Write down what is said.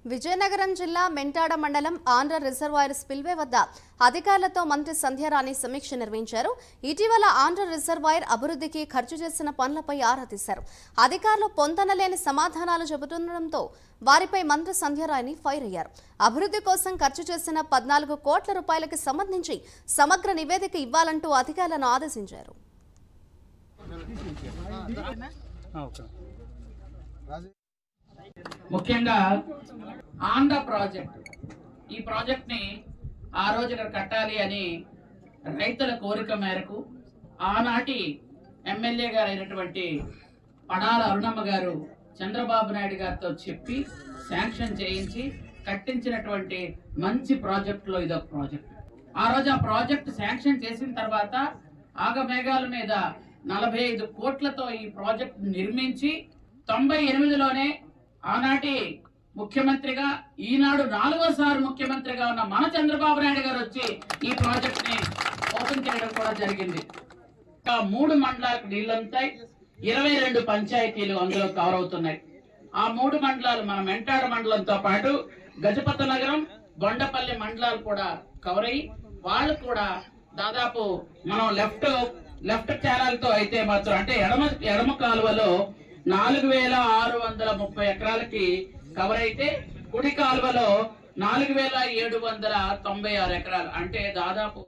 విజయనగరం జిల్లా మెంటాడ మండలం Andhra reservoir spillway వద్ద అధికారులతో మంత్రి సంధ్యారాణి సమీక్ష నిర్వహించారు. ఇటీవల ఆంధ్ర రిజర్వాయర్ అభివృద్ధికి ఖర్చు చేసిన పనులపై ఆరా తీశారు. అధికారులు పొందనలేని సమాధానాలు చెబుతుండటంతో వారిపై మంత్రి సంధ్యారాణి ఫైర్ అయ్యారు. అభివృద్ధి కోసం ఖర్చు చేసిన 14 కోట్ల రూపాయలకు సంబంధించి సమగ్ర నివేదిక ఇవ్వాలంటూ అధికారులను ఆదేశించారు. ముఖ్యంగా ఆంధ్ర ప్రాజెక్ట్ ఈ ప్రాజెక్ట్ ని ఆ రోజు కట్టాలి అని రైతుల కోరిక మేరకు ఆనాటి ఎమ్మెల్యే గారు అయినటువంటి పడాల అరుణమ్మ గారు చంద్రబాబు నాయుడు గారితో చెప్పి శాంక్షన్ చేయించి కట్టించినటువంటి మంచి ప్రాజెక్టులో ఇదొక ప్రాజెక్ట్. ఆ రోజు ఆ ప్రాజెక్ట్ శాంక్షన్ చేసిన తర్వాత ఆగమేఘాల మీద 45 కోట్లతో ఈ ప్రాజెక్ట్ నిర్మించి 98లోనే ఆనాటి ముఖ్యమంత్రిగా ఈనాడు 4వసారి ముఖ్యమంత్రిగా ఉన్న మన చంద్రబాబు నాయుడు గారు వచ్చి ఈ ప్రాజెక్ట్ ని ఓపెన్ చేయడం కూడా జరిగింది. 3 మండలాలకు నీళ్లుంటాయి, 22 పంచాయతీలు అందులో కవర్ అవుతున్నాయి. ఆ 3 మండలాలు మన మెంటాడ మండలంతో పాటు గజపతి నగరం, బొండపల్లి మండలాలు కూడా కవర్ అయ్యి వాళ్ళు కూడా దాదాపు మనం లెఫ్ట్ ఛానల్తో అయితే మాత్రం అంటే ఎడమ కాలువలో 4630 ఎకరాలకి కవర్ అయితే కుడి కాలువలో 4796 ఎకరాలు అంటే దాదాపు